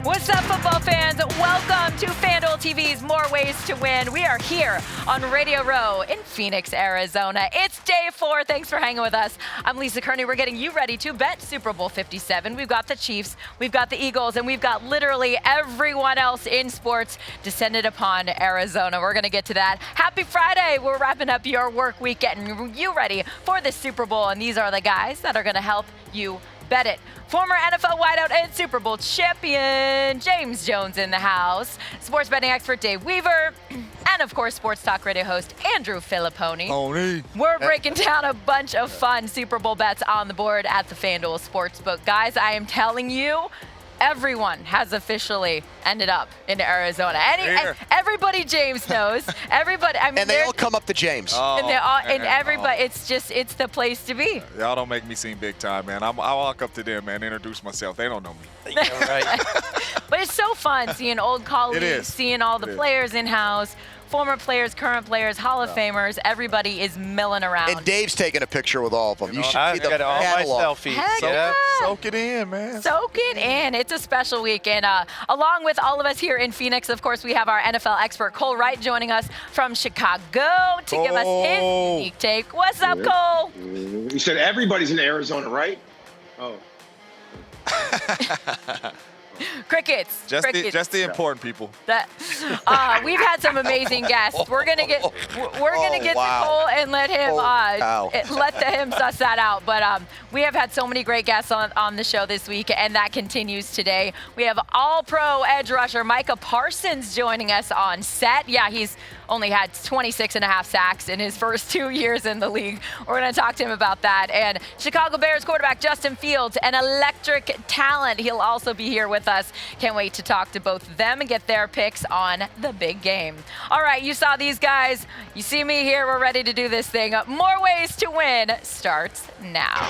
What's up, football fans? Welcome to Fanduel TV's More Ways to Win. We are here on Radio Row in Phoenix, Arizona. It's day 4. Thanks for hanging with us. I'm Lisa Kerney. We're getting you ready to bet Super Bowl 57. We've got the Chiefs, we've got the Eagles, and we've got literally everyone else in sports descended upon Arizona. We're going to get to that. Happy Friday. We're wrapping up your work week, getting you ready for the Super Bowl, and these are the guys that are going to help you bet it. Former NFL wideout and Super Bowl champion James Jones in the house. Sports betting expert Dave Weaver. And, of course, sports talk radio host Andrew Fillipponi. We're breaking down a bunch of fun Super Bowl bets on the board at the Fanduel Sportsbook. Guys, I am telling you, everyone has officially ended up in Arizona. Everybody James knows. Everybody. I mean, and they all come up to James. Everybody. It's the place to be. Y'all don't make me seem big time, man. I'll walk up to them, man, introduce myself. They don't know me. Right. But it's so fun seeing old colleagues, seeing all the players in-house. Former players, current players, Hall of Famers, everybody is milling around. And Dave's taking a picture with all of them. You should see the all my catalog. selfies. Soak it in, man. Soak it in. It's a special week. And along with all of us here in Phoenix, of course, we have our NFL expert, Cole Wright, joining us from Chicago to give us his unique take. What's up, Cole? You said everybody's in Arizona, right? Oh. Crickets. Just the important people. We've had some amazing guests. We're gonna get to Cole and let him him suss that out. But we have had so many great guests on the show this week, and that continues today. We have All-Pro edge rusher Micah Parsons joining us on set. Yeah, he's only had 26.5 sacks in his first 2 years in the league. We're going to talk to him about that. And Chicago Bears quarterback Justin Fields, an electric talent. He'll also be here with us. Can't wait to talk to both of them and get their picks on the big game. All right, you saw these guys. You see me here. We're ready to do this thing. More Ways to Win starts now.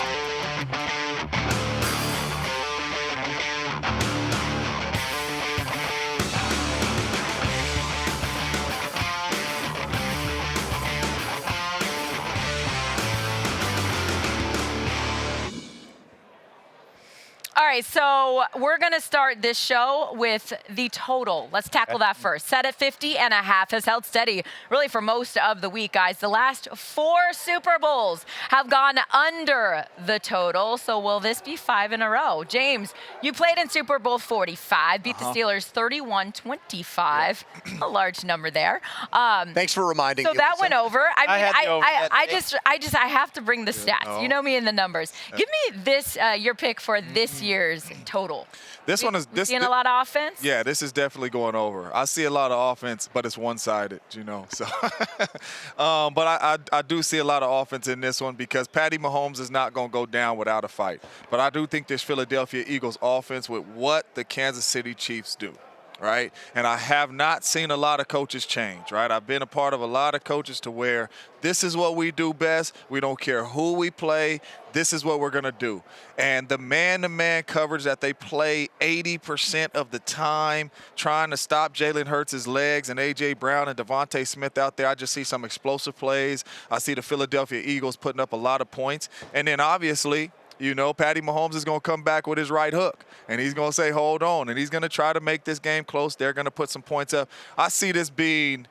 All right, so we're going to start this show with the total. Let's tackle that first. Set at 50.5 has held steady really for most of the week, guys. The last 4 Super Bowls have gone under the total, so will this be 5 in a row? James, you played in Super Bowl 45, beat the Steelers 31-25, a large number there. Thanks for reminding me. So that went over. I have to bring the stats. You know me and the numbers. Give me this, your pick for this year's total. This one is seeing a lot of offense. Yeah, this is definitely going over. I see a lot of offense, but it's one-sided, So, but I do see a lot of offense in this one because Patty Mahomes is not going to go down without a fight. But I do think this Philadelphia Eagles offense with what the Kansas City Chiefs do. Right? And I have not seen a lot of coaches change, right? I've been a part of a lot of coaches to where this is what we do best. We don't care who we play. This is what we're going to do. And the man-to-man coverage that they play 80% of the time, trying to stop Jalen Hurts' legs and A.J. Brown and Devontae Smith out there, I just see some explosive plays. I see the Philadelphia Eagles putting up a lot of points. And then obviously, Patty Mahomes is going to come back with his right hook, and he's going to say, hold on, and he's going to try to make this game close. They're going to put some points up. I see this being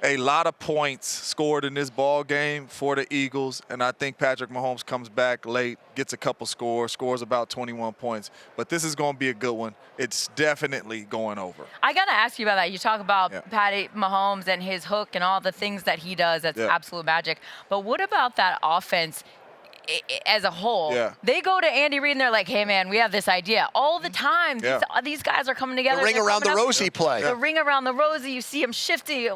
a lot of points scored in this ball game for the Eagles, and I think Patrick Mahomes comes back late, gets a couple scores about 21 points. But this is going to be a good one. It's definitely going over. I got to ask you about that. You talk about Patty Mahomes and his hook and all the things that he does. That's absolute magic. But what about that offense as a whole? They go to Andy Reid and they're like, hey, man, we have this idea. All the time, these guys are coming together. The ring around the rosy play. The ring around the rosy, you see them shifting,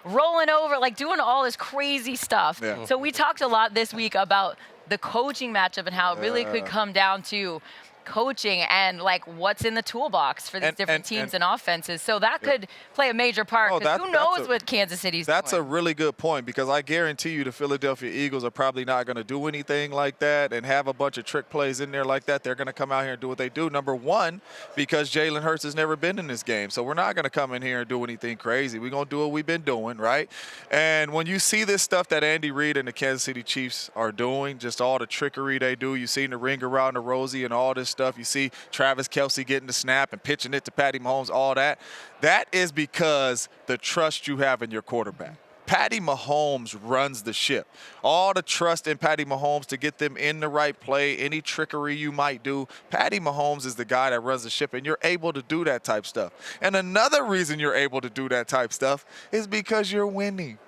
rolling over, doing all this crazy stuff. So we talked a lot this week about the coaching matchup and how it really could come down to coaching and what's in the toolbox for these different teams and offenses. So that could play a major part. Who knows what Kansas City's doing? That's a really good point because I guarantee you the Philadelphia Eagles are probably not going to do anything like that and have a bunch of trick plays in there like that. They're going to come out here and do what they do. Number one, because Jalen Hurts has never been in this game. So we're not going to come in here and do anything crazy. We're going to do what we've been doing, right? And when you see this stuff that Andy Reid and the Kansas City Chiefs are doing, just all the trickery they do, you've seen the ring around the rosy and all this stuff. You see Travis Kelce getting the snap and pitching it to Patty Mahomes, all that. That is because the trust you have in your quarterback. Patty Mahomes runs the ship. All the trust in Patty Mahomes to get them in the right play, any trickery you might do, Patty Mahomes is the guy that runs the ship, and you're able to do that type stuff. And another reason you're able to do that type stuff is because you're winning.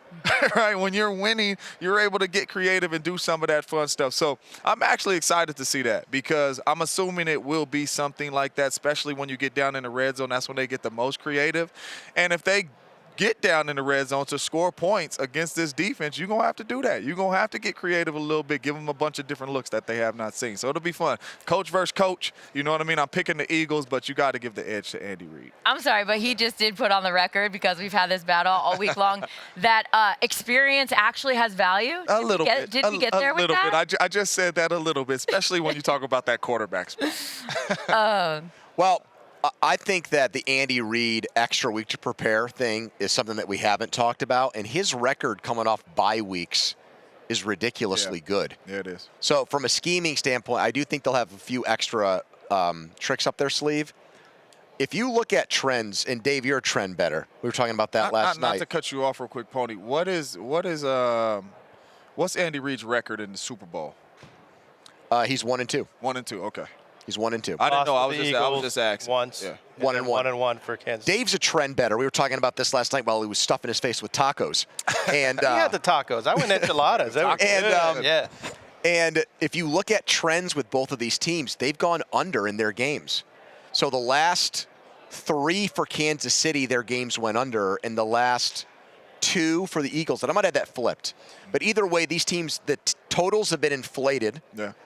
Right? When you're winning, you're able to get creative and do some of that fun stuff. So I'm actually excited to see that because I'm assuming it will be something like that, especially when you get down in the red zone. That's when they get the most creative. And if they get down in the red zone to score points against this defense, you're going to have to do that. You're going to have to get creative a little bit, give them a bunch of different looks that they have not seen. So it'll be fun. Coach versus coach, you know what I mean? I'm picking the Eagles, but you got to give the edge to Andy Reid. I'm sorry, but he just did put on the record, because we've had this battle all week long, that experience actually has value. A little bit. Did we get there with that? A little bit. I just said that a little bit, especially when you talk about that quarterback spot. Well, I think that the Andy Reid extra week to prepare thing is something that we haven't talked about, and his record coming off bye weeks is ridiculously good. Yeah, it is. So from a scheming standpoint, I do think they'll have a few extra tricks up their sleeve. If you look at trends, and Dave, you're a trend better. We were talking about that last night. Not to cut you off real quick, Pony. What's Andy Reid's record in the Super Bowl? He's 1-2. 1-2. Okay. He's 1-2. I didn't know. I was just asking. Once. Yeah. 1-1. 1-1 for Kansas. Dave's a trend better. We were talking about this last night while he was stuffing his face with tacos. And he had the tacos. I went enchiladas. They were good. Yeah. And if you look at trends with both of these teams, they've gone under in their games. So the last 3 for Kansas City, their games went under, and the last 2 for the Eagles. And I might have that flipped. But either way, these teams, the totals have been inflated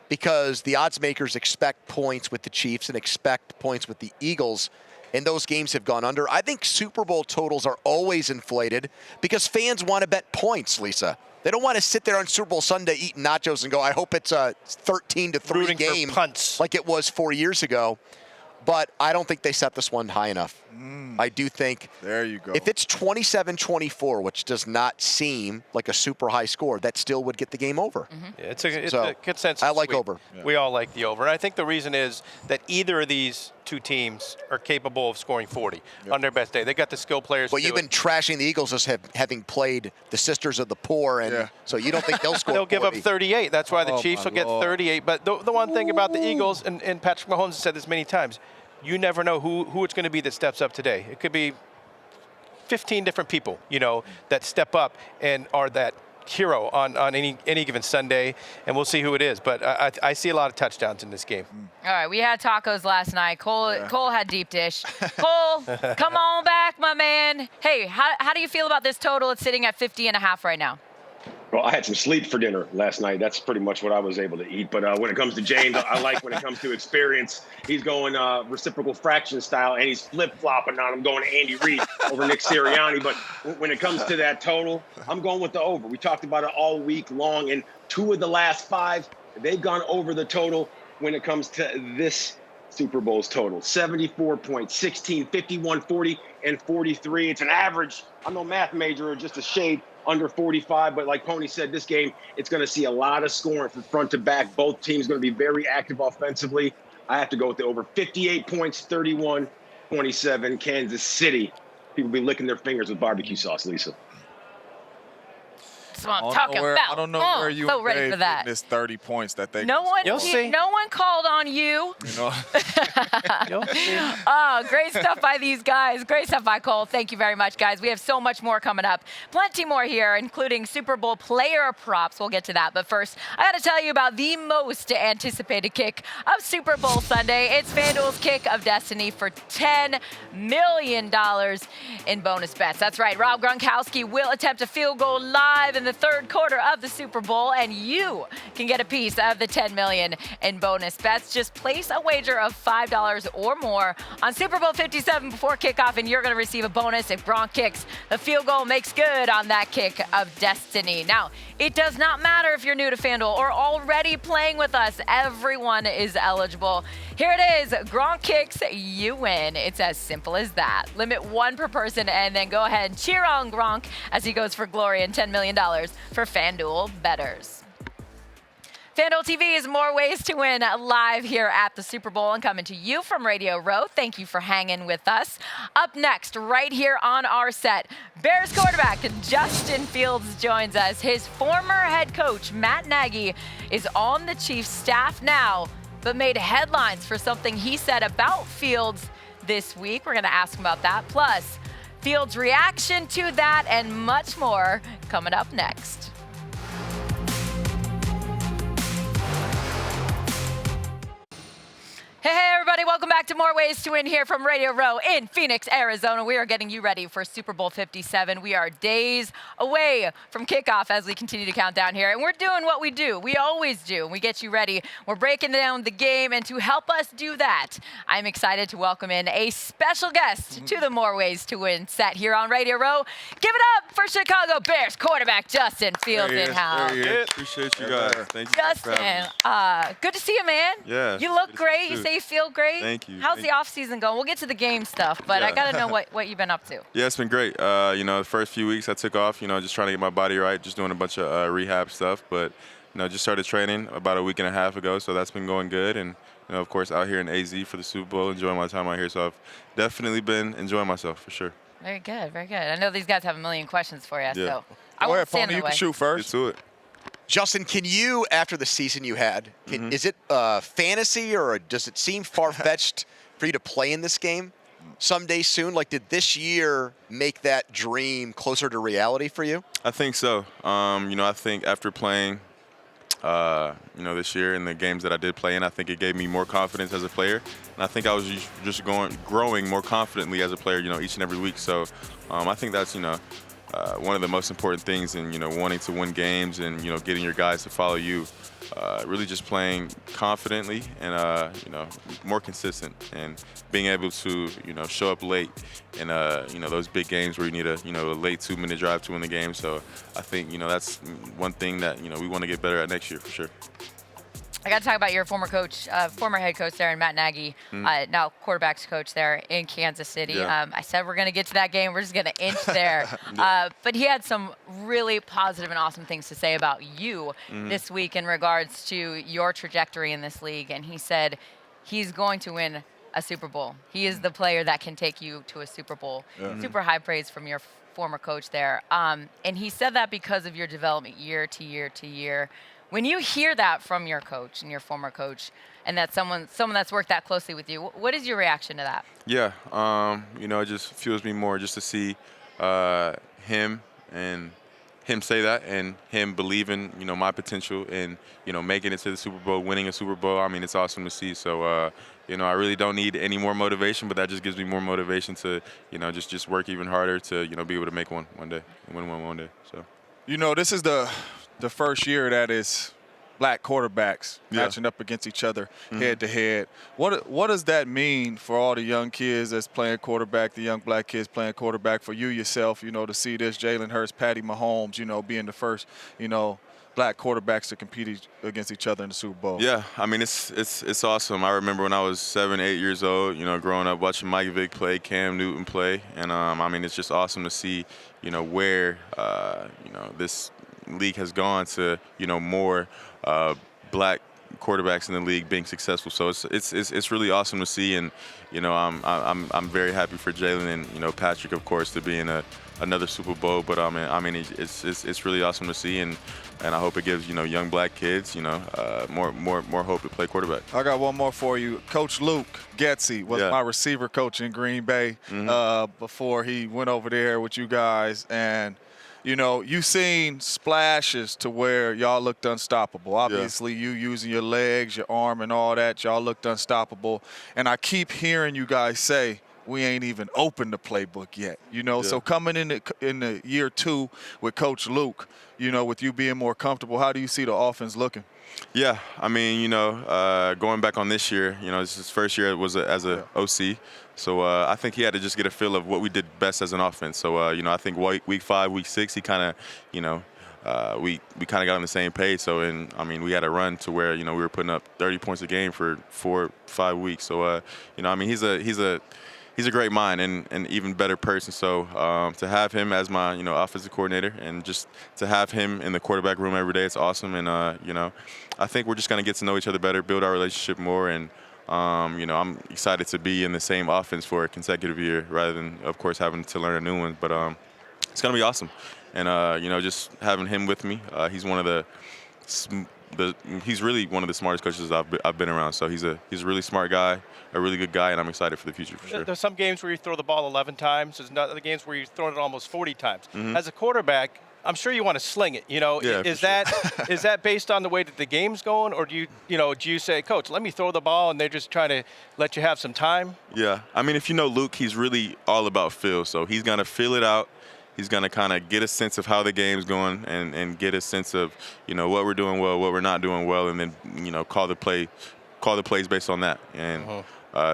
because the odds makers expect points with the Chiefs and expect points with the Eagles, and those games have gone under. I think Super Bowl totals are always inflated because fans want to bet points, Lisa. They don't want to sit there on Super Bowl Sunday eating nachos and go, I hope it's a 13-3 game like it was 4 years ago. But I don't think they set this one high enough. I do think there you go. If it's 27-24, which does not seem like a super high score, that still would get the game over. Yeah, it's a consensus. I like over. Yeah. We all like the over. And I think the reason is that either of these two teams are capable of scoring 40 on their best day. They got the skill players. Well, you've been trashing the Eagles as having played the Sisters of the Poor, and so you don't think they'll score 40. They'll give up 38. That's why the Chiefs will get 38. But the one thing about the Eagles, and Patrick Mahomes has said this many times, you never know who it's going to be that steps up today. It could be 15 different people, that step up and are that hero on any given Sunday, and we'll see who it is. But I see a lot of touchdowns in this game. All right, we had tacos last night. Cole had deep dish. Cole, come on back, my man. Hey, how do you feel about this total? It's sitting at 50.5 right now. Well, I had some sleep for dinner last night. That's pretty much what I was able to eat. But when it comes to James, I like when it comes to experience. He's going reciprocal fraction style, and he's flip-flopping on him, going to Andy Reid over Nick Sirianni. But when it comes to that total, I'm going with the over. We talked about it all week long, and 2 of the last 5, they've gone over the total when it comes to this Super Bowl's total. 74 points, 16, 51, 40, and 43. It's an average. I'm no math major, or just a shade under 45, but like Pony said, this game, it's going to see a lot of scoring from front to back. Both teams going to be very active offensively. I have to go with the over. 58 points, 31-27, Kansas City. People be licking their fingers with barbecue sauce, Lisa. That's what I'm talking about. I don't know where you so ready for that. This 30 points that they. No one called on you. Oh, great stuff by these guys. Great stuff by Cole. Thank you very much, guys. We have so much more coming up. Plenty more here, including Super Bowl player props. We'll get to that. But first, I got to tell you about the most anticipated kick of Super Bowl Sunday. It's Fanduel's Kick of Destiny for $10 million in bonus bets. That's right. Rob Gronkowski will attempt a field goal live in the third quarter of the Super Bowl, and you can get a piece of the $10 million in bonus bets. Just place a wager of $5 or more on Super Bowl 57 before kickoff, and you're going to receive a bonus if Gronk kicks the field goal, makes good on that kick of destiny. Now, it does not matter if you're new to FanDuel or already playing with us. Everyone is eligible. Here it is. Gronk kicks, you win. It's as simple as that. Limit 1 per person, and then go ahead and cheer on Gronk as he goes for glory and $10 million for FanDuel bettors. Fanduel TV is More Ways to Win live here at the Super Bowl and coming to you from Radio Row. Thank you for hanging with us. Up next, right here on our set, Bears quarterback Justin Fields joins us. His former head coach, Matt Nagy, is on the Chiefs staff now, but made headlines for something he said about Fields this week. We're going to ask him about that. Plus, Fields' reaction to that and much more coming up next. Hey, everybody, welcome back to More Ways to Win here from Radio Row in Phoenix, Arizona. We are getting you ready for Super Bowl 57. We are days away from kickoff as we continue to count down here, and we're doing what we do. We always do. We get you ready. We're breaking down the game, and to help us do that, I'm excited to welcome in a special guest to the More Ways to Win set here on Radio Row. Give it up for Chicago Bears quarterback Justin Fields in house. Appreciate you guys. Thank you. Justin, good to see you, man. Yeah. You look great. You say you feel great. Thank you. How's the off season going? We'll get to the game stuff, but I got to know what you've been up to. Yeah, it's been great. The first few weeks I took off, just trying to get my body right, just doing a bunch of rehab stuff. But, just started training about a week and a half ago, so that's been going good. And, of course, out here in AZ for the Super Bowl, enjoying my time out here. So I've definitely been enjoying myself for sure. Very good, very good. I know these guys have a million questions for you, so I Go won't ahead, stand Pony. in You the way. can shoot first. Get to it. Justin, can you, after the season you had, is it fantasy or does it seem far-fetched for you to play in this game someday soon? Like, did this year make that dream closer to reality for you? I think so. I think after playing, this year in the games that I did play in, I think it gave me more confidence as a player. And I think I was just growing more confidently as a player, each and every week. So I think that's, one of the most important things in, wanting to win games and, getting your guys to follow you, really just playing confidently and, more consistent and being able to, show up late in, those big games where you need a late 2-minute drive to win the game. So I think, that's one thing that, we want to get better at next year for sure. I got to talk about your former head coach there, and Matt Nagy, now quarterbacks coach there in Kansas City. Yeah. I said we're going to get to that game. We're just going to inch there. But he had some really positive and awesome things to say about you this week in regards to your trajectory in this league. And he said he's going to win a Super Bowl. He is the player that can take you to a Super Bowl. Super high praise from your former coach there. And he said that because of your development year to year to year. When you hear that from your coach and your former coach, and that someone that's worked that closely with you, what is your reaction to that? Yeah, it just fuels me more just to see him say that and him believing, my potential and, making it to the Super Bowl, winning a Super Bowl. I mean, it's awesome to see. So, I really don't need any more motivation, but that just gives me more motivation to, just work even harder to, be able to make one day and win one day. So, This is the first year that is black quarterbacks matching up against each other head to head. What does that mean for all the young kids that's playing quarterback, the young black kids playing quarterback, for you yourself, to see this Jalen Hurts, Patty Mahomes, being the first, black quarterbacks to compete against each other in the Super Bowl? Yeah, I mean, it's awesome. I remember when I was 7, 8 years old, growing up watching Mike Vick play, Cam Newton play, and it's just awesome to see, where, this league has gone to, more black quarterbacks in the league being successful. So it's really awesome to see, and I'm very happy for Jalen and Patrick, of course, to be in another Super Bowl. But it's really awesome to see, and I hope it gives young black kids more hope to play quarterback. I got one more for you. Coach Luke Getsy was my receiver coach in Green Bay before he went over there with you guys, and you've seen splashes to where y'all looked unstoppable. Obviously, you using your legs, your arm, and all that, y'all looked unstoppable. And I keep hearing you guys say, we ain't even opened the playbook yet. So coming in the year 2 with Coach Luke, with you being more comfortable, how do you see the offense looking? Yeah, going back on this year, this is his first year as a OC. So I think he had to just get a feel of what we did best as an offense. So, I think week 5, week 6, he kind of, we kind of got on the same page. So, we had a run to where, we were putting up 30 points a game for 4-5 weeks. So, he's he's a great mind and an even better person. So to have him as my, offensive coordinator and just to have him in the quarterback room every day, it's awesome. And, I think we're just going to get to know each other better, build our relationship more. And, I'm excited to be in the same offense for a consecutive year rather than, of course, having to learn a new one. But it's going to be awesome. And, just having him with me, he's one of he's really one of the smartest coaches I've been around. So he's a really smart guy, a really good guy, and I'm excited for the future for sure. There's some games where you throw the ball 11 times. There's other games where you've thrown it almost 40 times. As a quarterback, I'm sure you want to sling it. Yeah, is that based on the way that the game's going, or do you say, Coach, let me throw the ball, and they're just trying to let you have some time? Yeah, I mean, if you know Luke, he's really all about feel. So he's gonna feel it out. He's going to kind of get a sense of how the game's going and get a sense of, what we're doing well, what we're not doing well, and then, call the plays based on that. And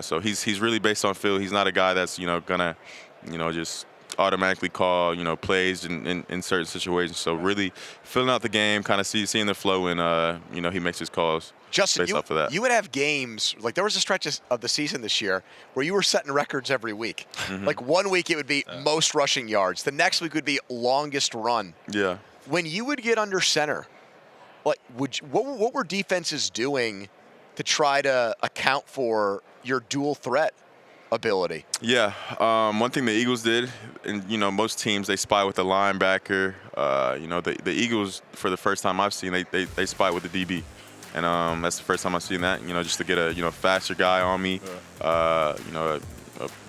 so he's really based on feel. He's not a guy that's, going to, just automatically call, plays in certain situations. So really filling out the game, kind of seeing the flow, and, he makes his calls. Justin, based off of that. You would have games, like there was a stretch of the season this year where you were setting records every week. Like one week it would be most rushing yards. The next week would be longest run. Yeah. When you would get under center, like what were defenses doing to try to account for your dual threat ability? Yeah. One thing the Eagles did, and, most teams, they spy with the linebacker. The Eagles, for the first time I've seen, they spy with the DB. And that's the first time I've seen that, just to get a, faster guy on me, a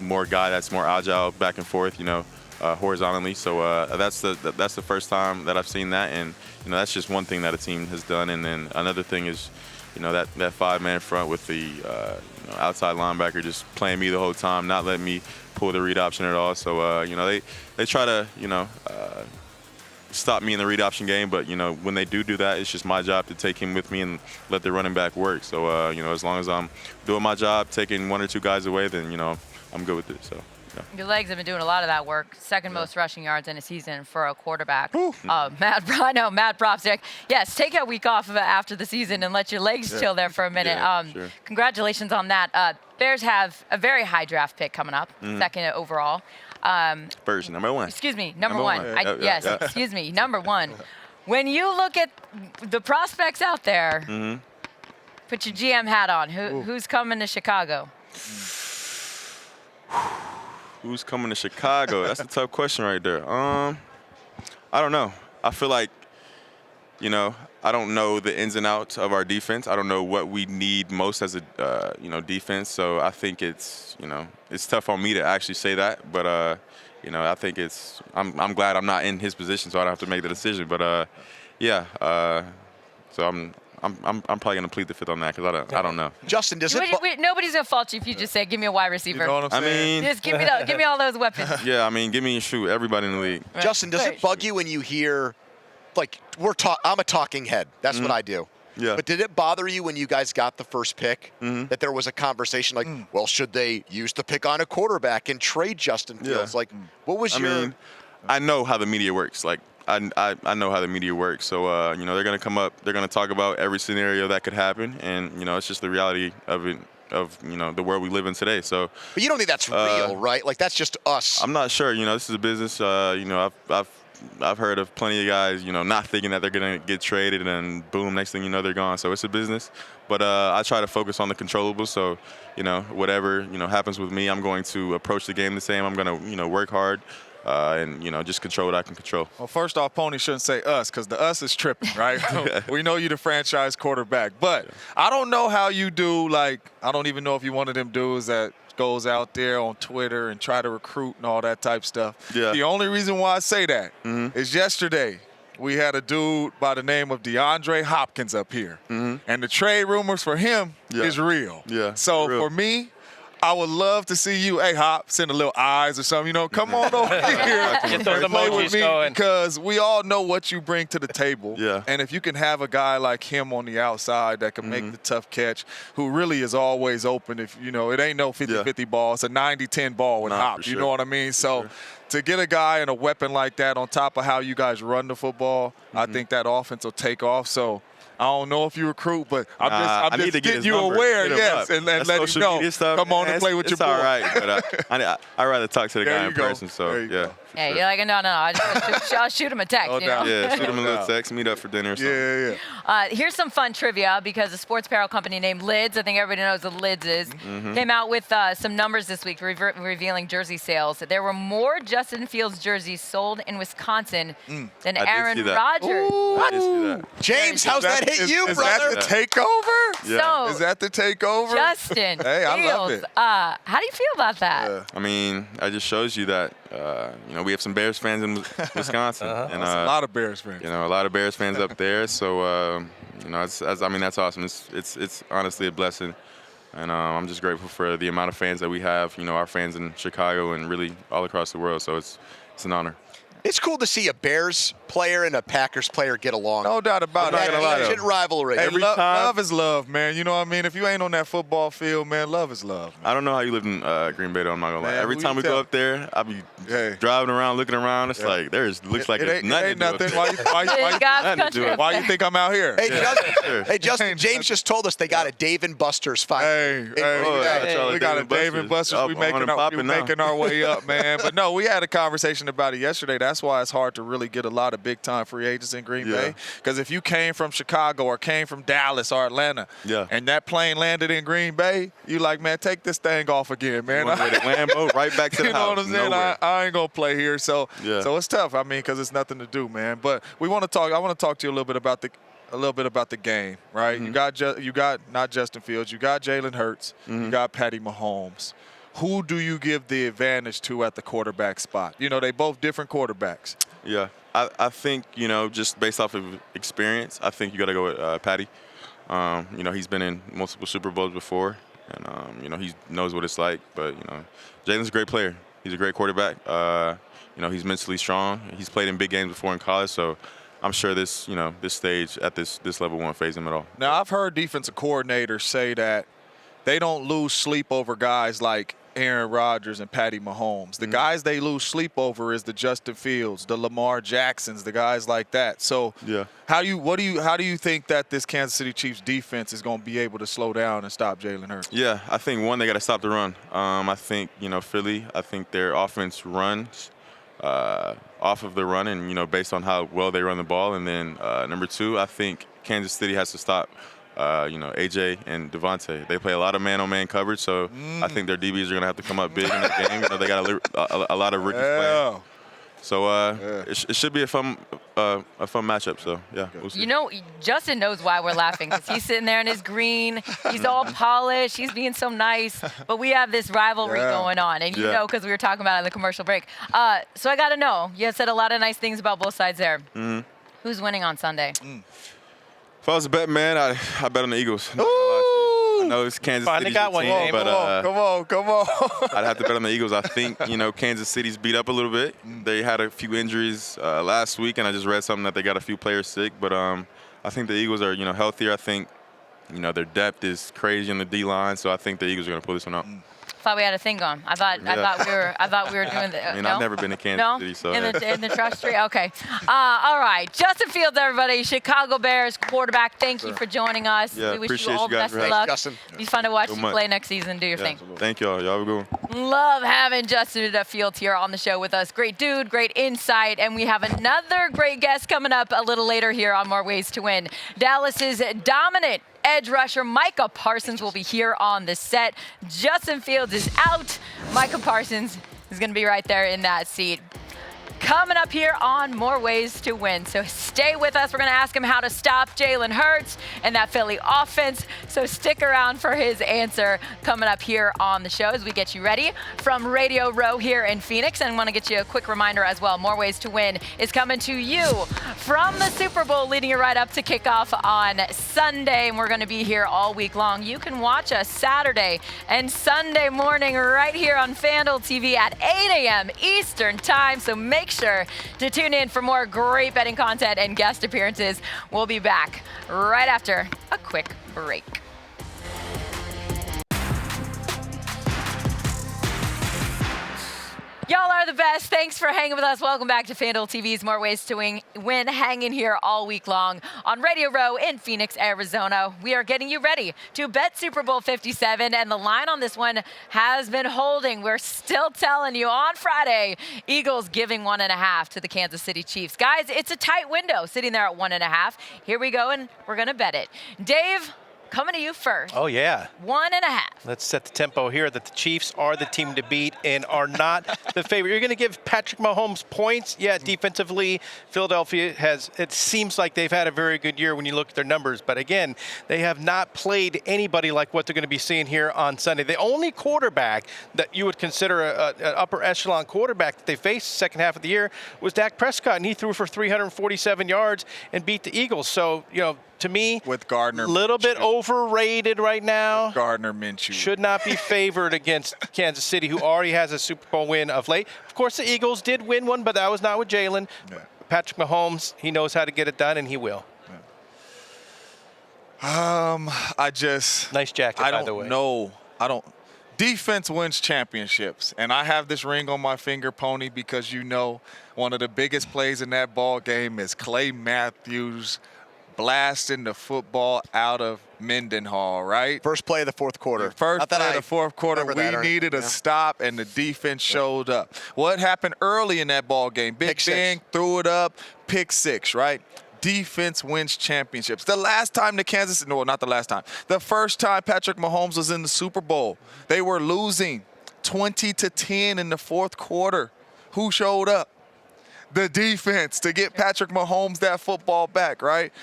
more guy that's more agile back and forth, horizontally. So that's the first time that I've seen that. And, that's just one thing that a team has done. And then another thing is, that five-man front with the outside linebacker just playing me the whole time, not letting me pull the read option at all. So, they try to, stop me in the read option game, but when they do that, it's just my job to take him with me and let the running back work. So as long as I'm doing my job, taking one or two guys away, then I'm good with it. So yeah. Your legs have been doing a lot of that work. Second most rushing yards in a season for a quarterback. Matt props. Yes, take a week off after the season and let your legs chill there for a minute. Sure. Congratulations on that. Bears have a very high draft pick coming up, second overall. Version number one. Excuse me, number one. Yeah. Excuse me, number one. When you look at the prospects out there, put your GM hat on. Who's coming to Chicago? Who's coming to Chicago? That's a tough question right there. I don't know. I feel like, I don't know the ins and outs of our defense. I don't know what we need most as a, defense. So I think it's, it's tough on me to actually say that. But, I think I'm glad I'm not in his position, so I don't have to make the decision. But, so I'm probably going to plead the fifth on that because I don't know. Justin, nobody's going to fault you if you just say, give me a wide receiver. You know what I'm saying? Just give me all those weapons. Yeah, I mean, give me a shoot. Everybody in the league. Right. Justin, does it bug you when you hear, like, I'm a talking head. That's what I do. Yeah. But did it bother you when you guys got the first pick that there was a conversation like, well, should they use the pick on a quarterback and trade Justin Fields? Yeah. Like, what was your... mean, I know how the media works. Like, I know how the media works. So, they're going to come up. They're going to talk about every scenario that could happen. And, it's just the reality of it, of, the world we live in today. So, but you don't think that's real, right? Like, that's just us. I'm not sure. This is a business. I've heard of plenty of guys, not thinking that they're going to get traded and boom, next thing you know, they're gone. So it's a business. But I try to focus on the controllables. So, whatever, happens with me, I'm going to approach the game the same. I'm going to, work hard. And, just control what I can control. Well, first off, Pony shouldn't say us because the us is tripping, right? We know you're the franchise quarterback. But I don't know how you do, I don't even know if you're one of them dudes that goes out there on Twitter and try to recruit and all that type stuff. Yeah. The only reason why I say that is yesterday we had a dude by the name of DeAndre Hopkins up here. And the trade rumors for him is real. Yeah. So real. for me, I would love to see you, hey, Hop, send a little eyes or something, come on over here Get those and play with emojis me going. because we all know what you bring to the table. Yeah. And if you can have a guy like him on the outside that can make the tough catch, who really is always open, if, it ain't no 50-50 ball. It's a 90-10 ball with Hop. For You sure. know what I mean? So to get a guy and a weapon like that on top of how you guys run the football, I think that offense will take off. So I don't know if you recruit, but I'm I need just to get getting his you number, aware, hit him yes, up. and That let him social know. media stuff, Come on man, and play with your it's boy. all right, but I'd rather talk to the There guy you in go. person. So There you yeah. go. Yeah, you're like, no, I'll shoot him a text. No you know? doubt. Yeah, shoot him a No little doubt. text, meet up for dinner or something. Yeah. Here's some fun trivia because a sports apparel company named Lids, I think everybody knows what Lids is, came out with some numbers this week revealing jersey sales. There were more Justin Fields jerseys sold in Wisconsin than Aaron Rodgers. I did see that. James, how's that hit you, is brother? that the takeover? Yeah. So, Is that the takeover? Justin Hey, I love Fields, it. how do you feel about that? I mean, it just shows you that we have some Bears fans in Wisconsin, and That's a lot of Bears fans. a lot of Bears fans up there. So that's awesome. It's honestly a blessing, and I'm just grateful for the amount of fans that we have. Our fans in Chicago and really all across the world. So it's an honor. It's cool to see a Bears player and a Packers player get along. No doubt about it. That ancient rivalry. Hey, Every love, time- love is love, man. You know what I mean? If you ain't on that football field, man, love is love. Man. I don't know how you live in Green Bay, though, I'm not gonna lie. Man, Every who time you we go tell? up there, I'll be Hey. driving around, looking around. It's Yeah. like looks like it it's ain't nothing. nothing. to do. Why you think I'm out here? Hey, Sure. Justin, James just told us they got a Dave and Buster's fight. Hey, Hey, yeah. we got a Dave and Buster's. Up We on making and popping now. our way up, man. But no, we had a conversation about it yesterday. That's why it's hard to really get a lot of big time free agents in Green Yeah. Bay. Because if you came from Chicago or came from Dallas or Atlanta, Yeah. and that plane landed in Green Bay, you like, man, take this thing off again, man. Going to Lambeau, right back to the You know house. what I'm saying? Nowhere. I ain't gonna play here, so Yeah. so it's tough. I mean, because it's nothing to do, man. But we want to talk. I want to talk to you a little bit about the game, right? You got not Justin Fields, you got Jalen Hurts, you got Patty Mahomes. Who do you give the advantage to at the quarterback spot? They both different quarterbacks. Yeah, I think, just based off of experience, I think you got to go with Patty. He's been in multiple Super Bowls before, and, he knows what it's like. But, Jalen's a great player. He's a great quarterback. He's mentally strong. He's played in big games before in college, so I'm sure this stage at this level won't faze him at all. Now, I've heard defensive coordinators say that they don't lose sleep over guys like Aaron Rodgers and Patty Mahomes. The guys they lose sleep over is the Justin Fields, the Lamar Jacksons, the guys like that. So, Yeah. how do you think that this Kansas City Chiefs defense is going to be able to slow down and stop Jalen Hurts? Yeah, I think, one, they got to stop the run. I think, Philly, I think their offense runs off of the run and, based on how well they run the ball. And then number two, I think Kansas City has to stop AJ and Devontae. They play a lot of man-on-man coverage, so I think their DBs are going to have to come up big in that game. They got a lot of rookies playing. So it should be a fun matchup. So, yeah, we'll see. Justin knows why we're laughing because he's sitting there in his green. He's all polished. He's being so nice. But we have this rivalry going on. And you know because we were talking about it in the commercial break. So I got to know. You said a lot of nice things about both sides there. Who's winning on Sunday? If I was a bet man, I bet on the Eagles. I know it's Kansas Finally City's got the one, team, James. but Come on. I'd have to bet on the Eagles. I think, Kansas City's beat up a little bit. They had a few injuries last week, and I just read something that they got a few players sick. But I think the Eagles are, healthier. I think, their depth is crazy on the D-line, so I think the Eagles are going to pull this one out. Thought we had a thing going. I thought we were doing the. I mean, no? I've never been to Kansas City, so. In the trust tree. Okay. All right. Justin Fields, everybody. Chicago Bears quarterback. Thank you for joining us. Yeah, we wish you appreciate all you the guys best for of having luck. Justin. Be fun to watch So you much. play next season. Do your thing. Thank y'all. Y'all have a good one. Love having Justin Fields here on the show with us. Great dude, great insight, and we have another great guest coming up a little later here on More Ways to Win. Dallas's dominant edge rusher Micah Parsons will be here on the set. Justin Fields is out. Micah Parsons is going to be right there in that seat. Coming up here on More Ways to Win. So stay with us. We're going to ask him how to stop Jalen Hurts and that Philly offense. So stick around for his answer coming up here on the show as we get you ready from Radio Row here in Phoenix. And want to get you a quick reminder as well. More Ways to Win is coming to you from the Super Bowl, leading you right up to kickoff on Sunday. And we're going to be here all week long. You can watch us Saturday and Sunday morning right here on Fanduel TV at 8 a.m. Eastern time. So make sure to tune in for more great betting content and guest appearances. We'll be back right after a quick break. Y'all are are the best. Thanks for hanging with us. Welcome back to Fanduel TV's More Ways to Win, hanging here all week long on Radio Row in Phoenix, Arizona. We are getting you ready to bet Super Bowl 57, and the line on this one has been holding. We're still telling you on Friday, Eagles giving 1.5 to the Kansas City Chiefs. Guys, it's a tight window sitting there at 1.5. Here we go, and we're going to bet it. Dave, coming to you first. Oh, yeah. 1.5. Let's set the tempo here that the Chiefs are the team to beat and are not the favorite. You're going to give Patrick Mahomes points. Yeah, defensively, Philadelphia it seems like they've had a very good year when you look at their numbers. But again, they have not played anybody like what they're going to be seeing here on Sunday. The only quarterback that you would consider an upper echelon quarterback that they faced the second half of the year was Dak Prescott, and he threw for 347 yards and beat the Eagles. So, to me, with Gardner, a little bit overrated right now. Gardner Minshew should not be favored against Kansas City, who already has a Super Bowl win of late. Of course, the Eagles did win one, but that was not with Jalen. Yeah. Patrick Mahomes, he knows how to get it done, and he will. Yeah. Nice jacket, by the way. Defense wins championships, and I have this ring on my finger, Pony, because one of the biggest plays in that ball game is Clay Matthews blasting the football out of Mendenhall, right? First play of the fourth quarter. First play of the fourth quarter, we needed a stop, and the defense showed up. What happened early in that ball game? Big Ben threw it up, pick six, right? Defense wins championships. The first time Patrick Mahomes was in the Super Bowl, they were losing 20-10 in the fourth quarter. Who showed up? The defense to get Patrick Mahomes that football back, right?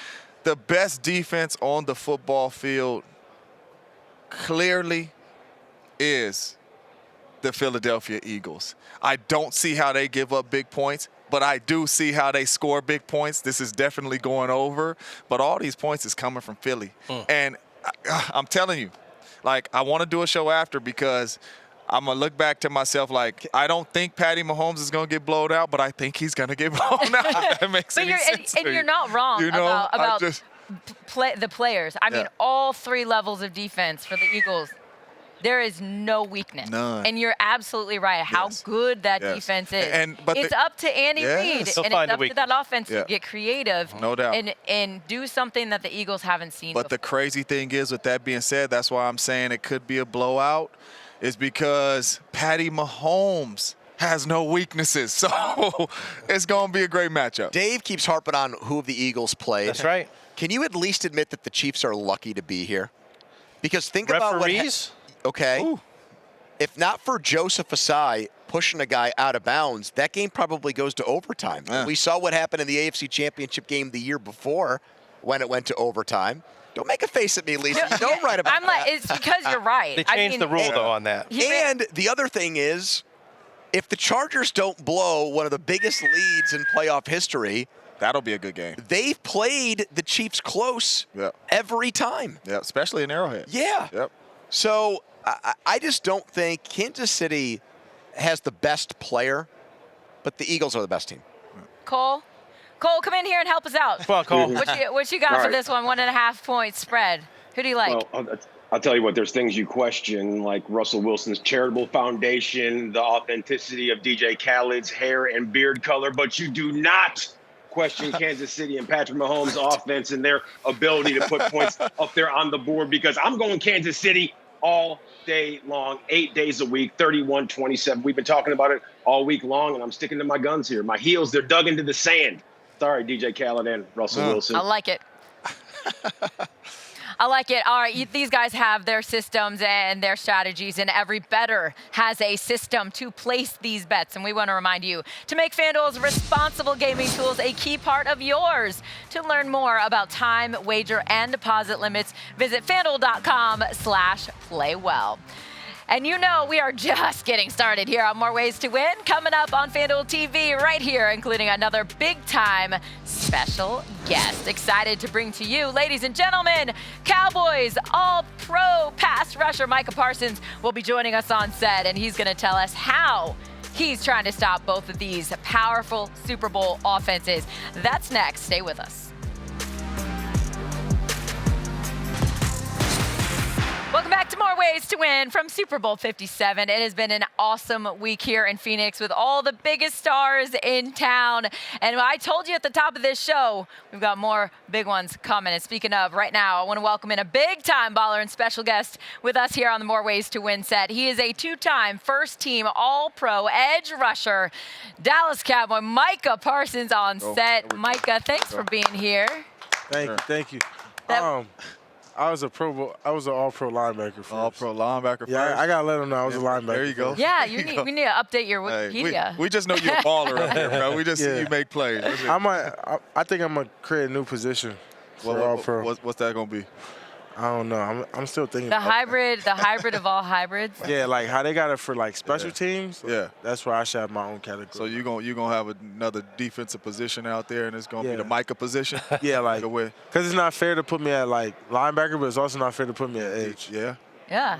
The best defense on the football field clearly is the Philadelphia Eagles. I don't see how they give up big points, but I do see how they score big points. This is definitely going over, but all these points is coming from Philly. And I'm telling you, I want to do a show after because I'm going to look back to myself I don't think Patty Mahomes is going to get blown out, but I think he's going to get blown out. That makes any sense. And you're not wrong about the players. I mean, all three levels of defense for the Eagles, there is no weakness. None. And you're absolutely right how good that defense is. But it's up to Andy Reid, and it's up to that offense to get creative. No doubt. And do something that the Eagles haven't seen before. The crazy thing is, with that being said, that's why I'm saying it could be a blowout, is because Patty Mahomes has no weaknesses. So it's going to be a great matchup. Dave keeps harping on who the Eagles played. That's right. Can you at least admit that the Chiefs are lucky to be here? Because think referees? about okay. If not for Joseph Asai pushing a guy out of bounds, that game probably goes to overtime. Yeah. We saw what happened in the AFC Championship game the year before when it went to overtime. Don't make a face at me, Lisa. You don't write about that. It's because you're right. They changed the rule, though, on that. And the other thing is, if the Chargers don't blow one of the biggest leads in playoff history, that'll be a good game. They've played the Chiefs close every time. Yeah, especially in Arrowhead. Yeah. Yep. So I just don't think Kansas City has the best player, but the Eagles are the best team. Cole, come in here and help us out. Come on, Cole. What you got for this one? 1.5 point spread. Who do you like? Well, I'll tell you what, there's things you question, like Russell Wilson's charitable foundation, the authenticity of DJ Khaled's hair and beard color, but you do not question Kansas City and Patrick Mahomes' offense and their ability to put points up there on the board, because I'm going Kansas City all day long, 8 days a week, 31-27. We've been talking about it all week long, and I'm sticking to my guns here. My heels, they're dug into the sand. Sorry, DJ Khaled and Russell Wilson. I like it. I like it. All right, these guys have their systems and their strategies, and every bettor has a system to place these bets. And we want to remind you to make FanDuel's responsible gaming tools a key part of yours. To learn more about time, wager, and deposit limits, visit FanDuel.com/playwell. And we are just getting started here on More Ways to Win, coming up on FanDuel TV right here, including another big-time special guest. Excited to bring to you, ladies and gentlemen, Cowboys All-Pro pass rusher Micah Parsons will be joining us on set, and he's going to tell us how he's trying to stop both of these powerful Super Bowl offenses. That's next. Stay with us. Welcome back to More Ways ways to win from Super Bowl 57. It has been an awesome week here in Phoenix with all the biggest stars in town. And I told you at the top of this show, we've got more big ones coming. And speaking of, right now, I want to welcome in a big-time baller and special guest with us here on the More Ways to Win set. He is a two-time first-team All-Pro edge rusher, Dallas Cowboy Micah Parsons on set. Micah, thanks for being here. Thank you. I was an all-pro linebacker first. All-pro linebacker Yeah, first. I got to let them know I was a linebacker. There you go. Yeah, we need to update your Wikipedia. We just know you're a baller up here, bro. We just see you make plays. I think I'm going to create a new position for all-pro. What's that going to be? I don't know. I'm still thinking. The hybrid of all hybrids. Yeah, like how they got it for like special teams. Yeah. That's where I should have my own category. So you're gonna have another defensive position out there, and it's gonna be the Micah position. Yeah, like because it's not fair to put me at like linebacker, but it's also not fair to put me at edge. Yeah. Yeah.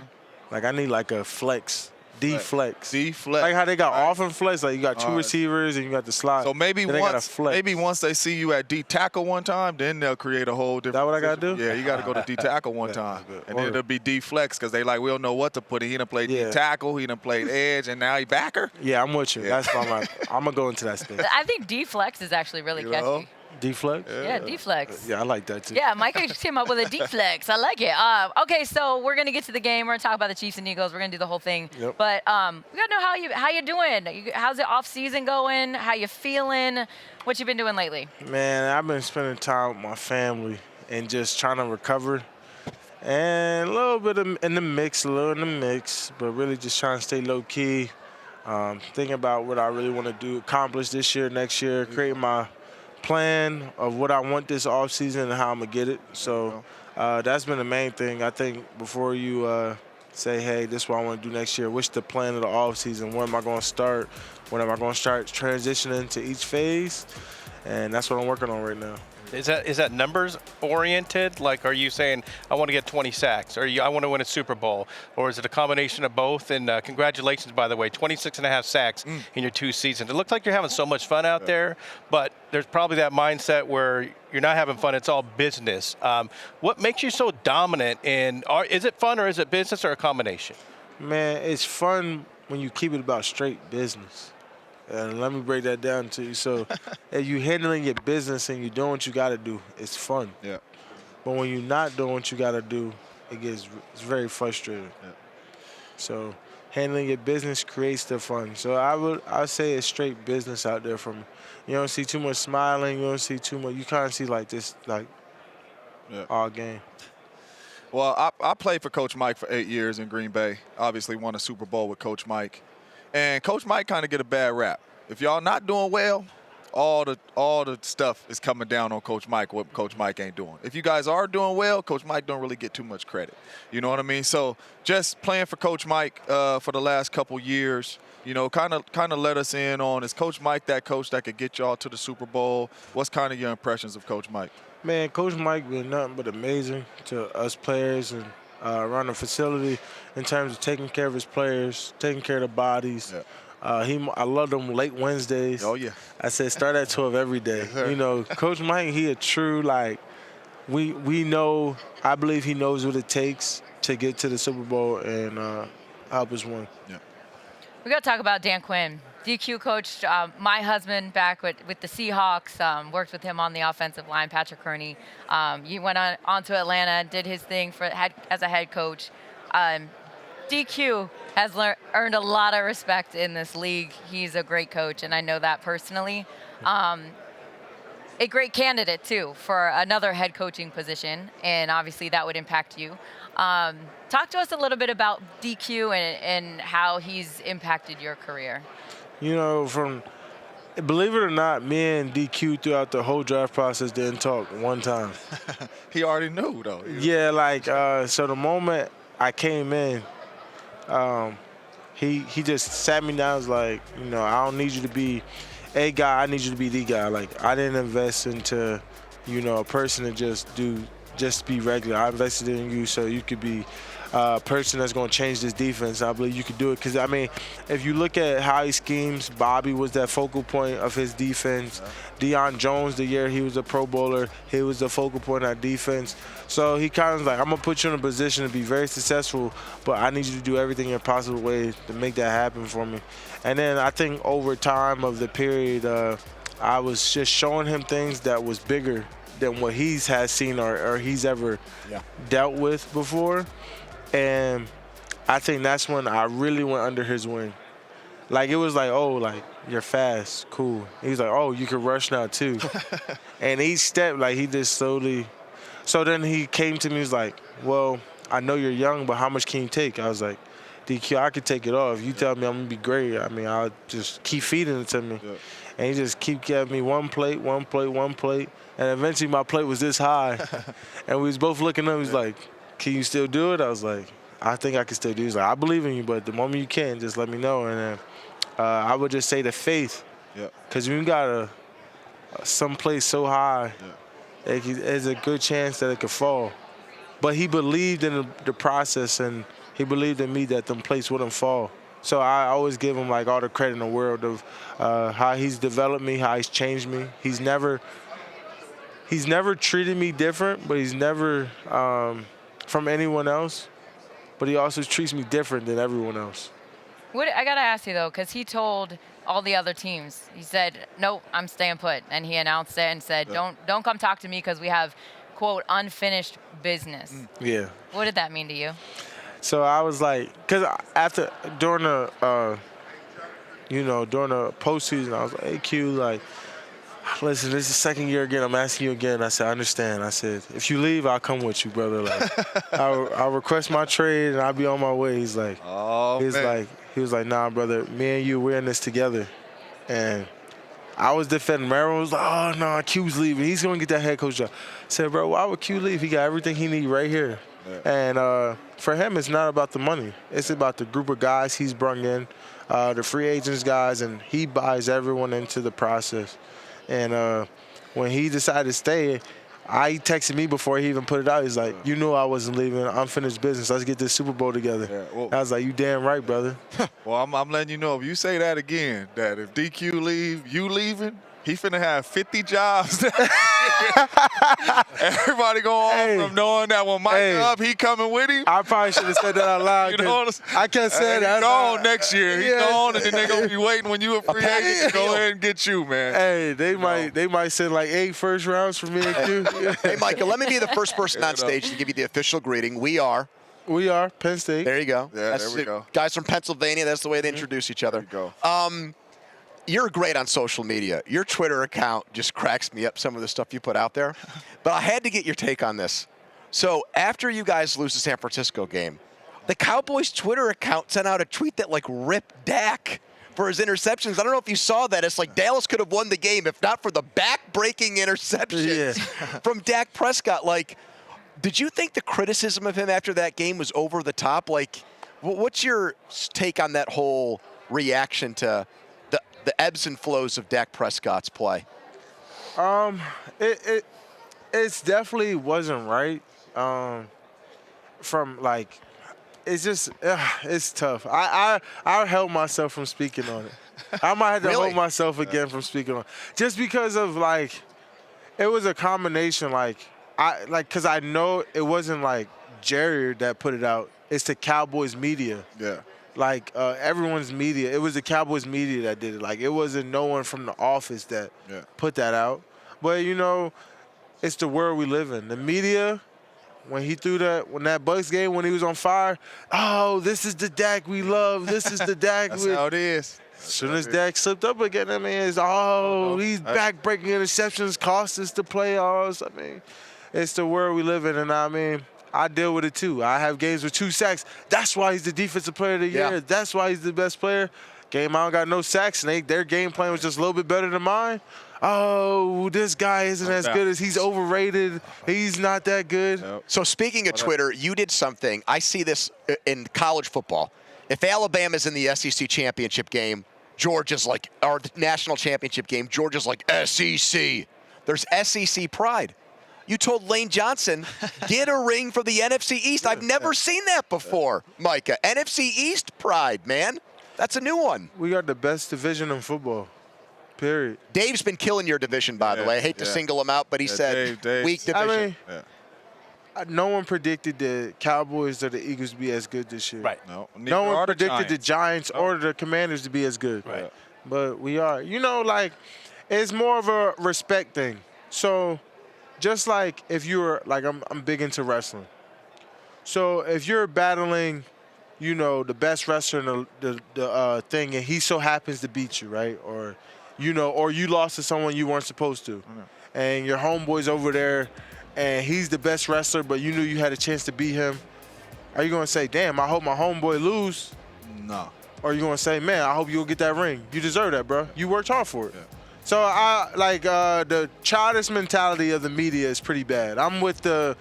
Like I need like a flex. D-flex. D-flex. Like how they got off and flex. Like you got two receivers and you got the slot. So maybe once they see you at D-tackle one time, then they'll create a whole different. That what I got to do? Yeah, you got to go to D-tackle one time. And then it'll be D-flex because they we don't know what to put in. He done played D-tackle, he done played edge, and now he backer. Yeah, I'm with you. That's why I'm going to go into that stage. I think D-flex is actually really catchy. D-flex? Yeah, D-flex. Yeah, I like that too. Yeah, Micah just came up with a D-flex. I like it. Okay, so we're going to get to the game. We're going to talk about the Chiefs and Eagles. We're going to do the whole thing. Yep. But we got to know how you doing. How's the off-season going? How you feeling? What you been doing lately? Man, I've been spending time with my family and just trying to recover. And a little bit in the mix, but really just trying to stay low-key. Thinking about what I really want to do, accomplish this year, next year, create my plan of what I want this offseason and how I'm going to get it. So that's been the main thing. I think before you say, hey, this is what I want to do next year, what's the plan of the offseason? When am I going to start? When am I going to start transitioning to each phase? And that's what I'm working on right now. Is that numbers oriented? Like, are you saying I want to get 20 sacks, or I want to win a Super Bowl, or is it a combination of both? And congratulations, by the way, 26.5 sacks in your 2 seasons. It looks like you're having so much fun out there, but there's probably that mindset where you're not having fun. It's all business. What makes you so dominant? And is it fun, or is it business, or a combination? Man, it's fun when you keep it about straight business. And let me break that down to you. So if you're handling your business and you're doing what you got to do, it's fun. Yeah. But when you're not doing what you got to do, it's very frustrating. Yeah. So handling your business creates the fun. So I'd say it's straight business out there for me. You don't see too much smiling. You don't see too much. You kind of see like this, all game. Well, I played for Coach Mike for 8 years in Green Bay. Obviously won a Super Bowl with Coach Mike. And Coach Mike kind of get a bad rap. If y'all not doing well, all the stuff is coming down on Coach Mike, what Coach Mike ain't doing. If you guys are doing well, Coach Mike don't really get too much credit. You know what I mean? So just playing for Coach Mike for the last couple years, you know, kind of let us in on, is Coach Mike that coach that could get y'all to the Super Bowl? What's kind of your impressions of Coach Mike? Man, Coach Mike been nothing but amazing to us players and around the facility in terms of taking care of his players, taking care of the bodies. Yeah. I love them late Wednesdays. Oh, yeah. I said start at 12 every day. You know, Coach Mike, he a true, we know, I believe he knows what it takes to get to the Super Bowl and help us win. Yeah. We got to talk about Dan Quinn. DQ coached my husband back with the Seahawks, worked with him on the offensive line, Patrick Kerney. You went on to Atlanta, did his thing as a head coach. DQ has earned a lot of respect in this league. He's a great coach, and I know that personally. A great candidate, too, for another head coaching position, and obviously that would impact you. Talk to us a little bit about DQ and how he's impacted your career. You know, believe it or not, me and DQ throughout the whole draft process didn't talk one time. He already knew, though. Yeah, so the moment I came in, he just sat me down and was like, you know, I don't need you to be a guy, I need you to be the guy. Like, I didn't invest into, you know, a person to just do just be regular. I invested in you so you could be a person that's going to change this defense. I believe you could do it because, I mean, if you look at how he schemes, Bobby was that focal point of his defense. Deion Jones, the year he was a Pro Bowler, he was the focal point of that defense. So he kind of like, I'm going to put you in a position to be very successful, but I need you to do everything in a possible way to make that happen for me. And then I think over time of the period, I was just showing him things that was bigger than what he's has seen or he's ever dealt with before. And I think that's when I really went under his wing. Like, it was like, oh, like, you're fast, cool. He's like, oh, you can rush now too. And each step, like, he just slowly. So then he came to me, he was like, well, I know you're young, but how much can you take? I was like, DQ, I could take it off. You tell me I'm going to be great. I mean, I'll just keep feeding it to me. Yeah. And he just kept giving me one plate. And eventually my plate was this high. And we was both looking up. He was like, can you still do it? I was like, I think I can still do it. He's like, I believe in you, but the moment you can, just let me know. And then I would just say the faith. Because when you got someplace so high, there's a good chance that it could fall. But he believed in the process, and he believed in me that them plates wouldn't fall. So I always give him like all the credit in the world of how he's developed me, how he's changed me. He's never treated me different, but he's never from anyone else. But he also treats me different than everyone else. I got to ask you, though, because he told all the other teams, he said, nope, I'm staying put. And he announced it and said, don't come talk to me because we have, quote, unfinished business. Yeah. What did that mean to you? So I was like, because during the postseason, I was like, hey, Q, like, listen, this is the second year again. I'm asking you again. I said, I understand. I said, if you leave, I'll come with you, brother. Like, I'll request my trade and I'll be on my way. He's like, he was like, nah, brother, me and you, we're in this together. And I was defending. Everyone was like, oh, no, Q's leaving. He's going to get that head coach job. I said, bro, why would Q leave? He got everything he need right here. Yeah. And for him, it's not about the money. It's about the group of guys he's brought in, the free agents guys, and he buys everyone into the process. And when he decided to stay, he texted me before he even put it out. He's like, you knew I wasn't leaving. Unfinished business. Let's get this Super Bowl together. Yeah, well, I was like, you damn right, brother. Well, I'm letting you know, if you say that again, that if DQ leave, you leaving, he finna have 50 jobs. Everybody go on from knowing that when Mike up, he coming with him. I probably should have said that out loud. You know what I can't say that. He's gone next year. He's gone, and then they're going to be waiting when you a free agent to go ahead and get you, man. Hey, they might send like 8 first rounds for me and you. Hey, Micah, let me be the first person on stage to give you the official greeting. We are Penn State. There you go. Yeah, there we go. Guys from Pennsylvania, that's the way they introduce each other. There you go. You're great on social media. Your Twitter account just cracks me up, some of the stuff you put out there. But I had to get your take on this. So after you guys lose the San Francisco game, the Cowboys Twitter account sent out a tweet that like ripped Dak for his interceptions. I don't know if you saw that. It's like Dallas could have won the game if not for the back-breaking interceptions from Dak Prescott. Like, did you think the criticism of him after that game was over the top? Like, what's your take on that whole reaction to the ebbs and flows of Dak Prescott's play? It's definitely wasn't right. From like, it's just it's tough. I held myself from speaking on it. I might have to hold myself again from speaking on it, just because of like, it was a combination. Because I know it wasn't like Jerry that put it out. It's the Cowboys media. Yeah. Like everyone's media. It was the Cowboys media that did it. Like, it wasn't no one from the office that put that out. But, you know, it's the world we live in. The media, when that Bucs game, when he was on fire, oh, this is the Dak we love. This is the Dak. That's how it is. As soon as Dak slipped up again, I mean, he's back-breaking interceptions, cost us the playoffs. I mean, it's the world we live in, and I mean, I deal with it too. I have games with 2 sacks. That's why he's the defensive player of the year. That's why he's the best player. Game I don't got no sacks, and their game plan was just a little bit better than mine. Oh, this guy isn't as good as he's overrated. He's not that good. Nope. So speaking of Twitter, you did something. I see this in college football. If Alabama's in the SEC championship game, Georgia's like, or the national championship game, Georgia's like SEC. There's SEC pride. You told Lane Johnson, get a ring from the NFC East. I've never seen that before, Micah. NFC East pride, man. That's a new one. We got the best division in football, period. Dave's been killing your division, by the way. I hate to single him out, but he said weak division. I mean, no one predicted the Cowboys or the Eagles to be as good this year. Right. No one predicted the Giants or the Commanders to be as good. Right. But we are. You know, like, it's more of a respect thing. So just like if you're, like, I'm big into wrestling. So if you're battling, you know, the best wrestler in the thing, and he so happens to beat you, right? Or, you know, or you lost to someone you weren't supposed to. And your homeboy's over there, and he's the best wrestler, but you knew you had a chance to beat him. Are you going to say, damn, I hope my homeboy lose? No. Or are you going to say, man, I hope you'll get that ring. You deserve that, bro. You worked hard for it. Yeah. So I like the childish mentality of the media is pretty bad. I'm with the,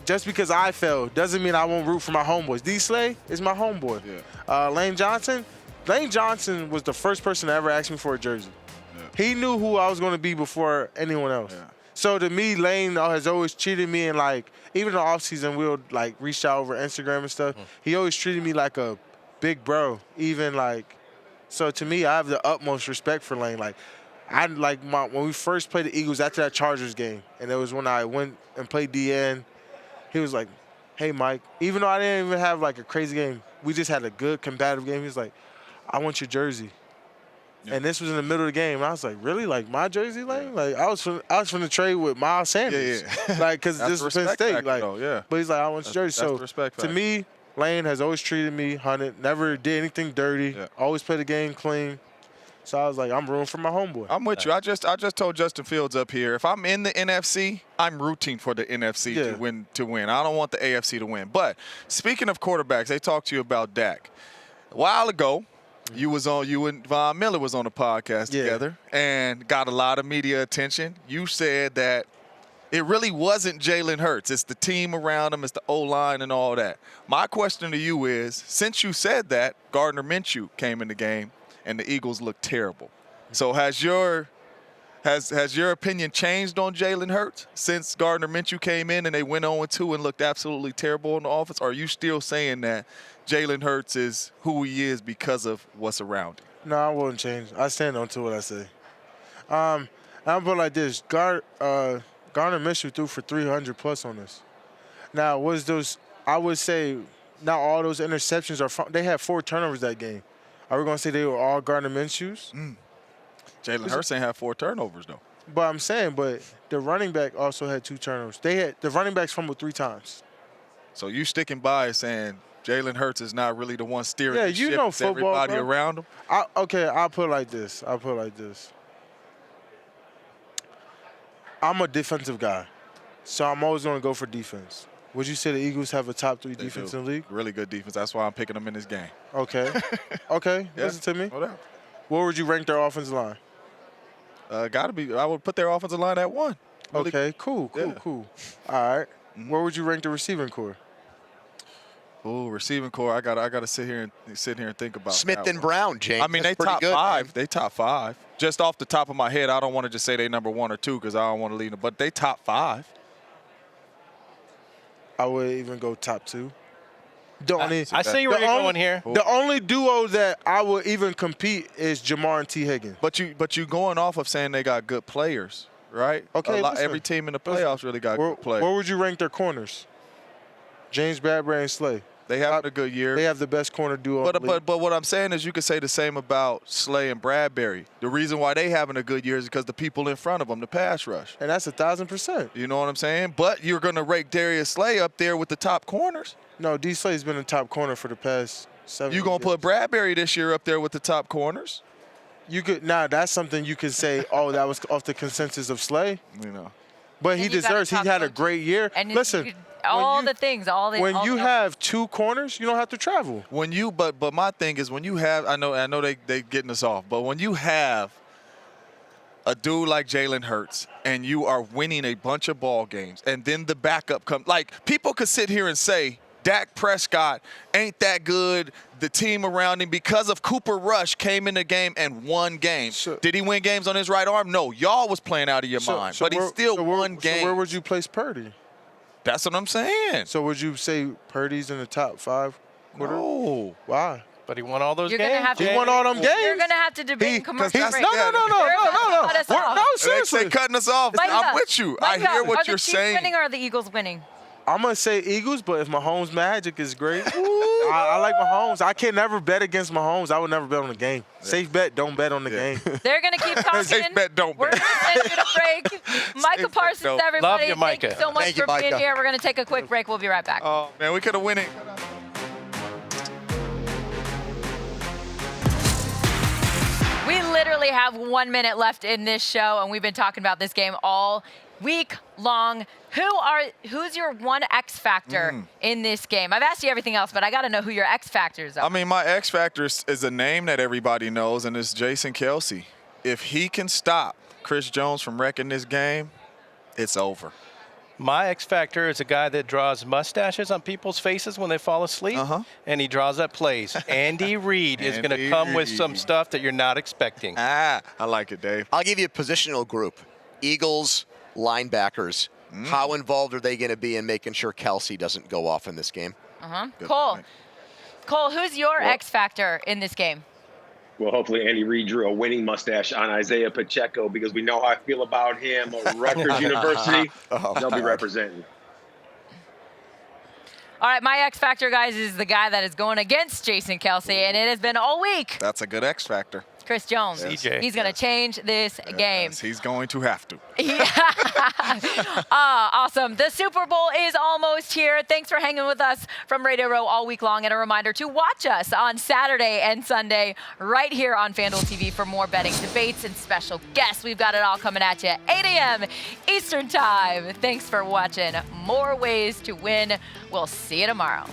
just because I failed doesn't mean I won't root for my homeboys. D. Slay is my homeboy. Yeah. Lane Johnson was the first person to ever ask me for a jersey. Yeah. He knew who I was going to be before anyone else. Yeah. So to me, Lane has always treated me, and like even in the offseason, we'll like reach out over Instagram and stuff. He always treated me like a big bro, even like. So to me, I have the utmost respect for Lane. Like, when we first played the Eagles after that Chargers game, and it was when I went and played DN. He was like, "Hey, Mike," even though I didn't even have like a crazy game, we just had a good combative game. He was like, "I want your jersey," and this was in the middle of the game. And I was like, "Really? Like my jersey, Lane?" Like I was from the trade with Miles Sanders, like because this was Penn State, like. But he's like, "I want your jersey." So to me, Lane has always treated me 100, never did anything dirty, always played the game clean. So I was like, I'm rooting for my homeboy. I'm with you. I just told Justin Fields up here, if I'm in the NFC, I'm rooting for the NFC to win. I don't want the AFC to win. But speaking of quarterbacks, they talked to you about Dak. A while ago, you and Von Miller was on a podcast together and got a lot of media attention. You said that it really wasn't Jalen Hurts. It's the team around him. It's the O-line and all that. My question to you is, since you said that, Gardner Minshew came in the game and the Eagles looked terrible. So has your opinion changed on Jalen Hurts since Gardner Minshew came in and they went 0-2 and looked absolutely terrible in the offense? Or are you still saying that Jalen Hurts is who he is because of what's around him? No, I wouldn't change. I stand on to what I say. I'll put it like this. Gardner Minshew threw for 300+ on us. Now, I would say not all those interceptions they had 4 turnovers that game. Are we going to say they were all Gardner Minshew's? Jalen Hurts ain't have 4 turnovers, though. But I'm saying, the running back also had 2 turnovers. The running backs fumbled 3 times. So you sticking by saying Jalen Hurts is not really the one steering the ship. Know it's football, everybody bro. around him? I'll put it like this. I'm a defensive guy, so I'm always going to go for defense. Would you say the Eagles have a top 3 defense in the league? Really good defense. That's why I'm picking them in this game. Okay. Listen to me. Whatever. Where would you rank their offensive line? I would put their offensive line at 1. Really. Okay, cool. All right. Where would you rank the receiving core? Oh, receiving core. I gotta sit here and think about Smith that and one. Brown, James. I mean, they top good, 5. Man. They top 5. Just off the top of my head, I don't want to just say they number 1 or 2 because I don't want to lead them. But they top 5. I would even go top 2. I see where you're going here. The only duo that I would even compete is Jamar and T. Higgins. But you going off of saying they got good players, right? Okay. Every team in the playoffs really got good players. Where would you rank their corners? James Bradbury and Slay. They having a good year. They have the best corner duo. But what I'm saying is you could say the same about Slay and Bradbury. The reason why they having a good year is because the people in front of them, the pass rush. And that's 1,000%. You know what I'm saying? But you're going to rake Darius Slay up there with the top corners. No, D. Slay's been the top corner for the past 7 years. You're going to put Bradbury this year up there with the top corners? That's something you could say, that was off the consensus of Slay. You know. But he deserves. He had a great year. And listen, when you have 2 corners, you don't have to travel. But my thing is when you have, I know they getting us off, but when you have a dude like Jalen Hurts and you are winning a bunch of ball games and then the backup comes, like people could sit here and say Dak Prescott ain't that good. The team around him, because of Cooper Rush, came in the game and won games. So, did he win games on his right arm? No. Y'all was playing out of your mind. But he still won games. So where would you place Purdy? That's what I'm saying. So would you say Purdy's in the top 5 quarter? No. Why? But he won all those You're games. gonna have to, He won all them games. You're going to have to debate commercial break. No. You're gonna cut us off. No, They seriously. cutting us off. Micah, I'm with you. I Micah, hear what are you're the Chiefs saying. winning or are the Eagles winning? I'm going to say Eagles, but if Mahomes' magic is great, I like Mahomes. I can never bet against Mahomes. I would never bet on the game. Safe bet, don't bet on the game. They're going to keep talking. Safe bet, don't We're bet. going to send you to break. Micah Parsons, don't. everybody. Love you, Micah. Thank you so much Thank you, for being Micah. here. We're going to take a quick break. We'll be right back. Oh, man, we could have won it. We literally have 1 minute left in this show, and we've been talking about this game all week long. Who's your one X factor in this game? I've asked you everything else, but I got to know who your X factors are. I mean, my X factor is a name that everybody knows, and it's Jason Kelce. If he can stop Chris Jones from wrecking this game, it's over. My X factor is a guy that draws mustaches on people's faces when they fall asleep, and he draws up plays. Andy Reid is going to come with some stuff that you're not expecting. I like it, Dave. I'll give you a positional group. Eagles, linebackers. How involved are they going to be in making sure Kelce doesn't go off in this game? Cole, who's your X factor in this game? Well, hopefully Andy Reid drew a winning mustache on Isaiah Pacheco because we know how I feel about him. Rutgers University, they'll be representing. All right, my X factor, guys, is the guy that is going against Jason Kelce, and it has been all week. That's a good X factor. Chris Jones. CJ. He's going to change this game. Yes, he's going to have to. Awesome. The Super Bowl is almost here. Thanks for hanging with us from Radio Row all week long. And a reminder to watch us on Saturday and Sunday right here on Fanduel TV for more betting debates and special guests. We've got it all coming at you 8 a.m. Eastern Time. Thanks for watching More Ways to Win. We'll see you tomorrow.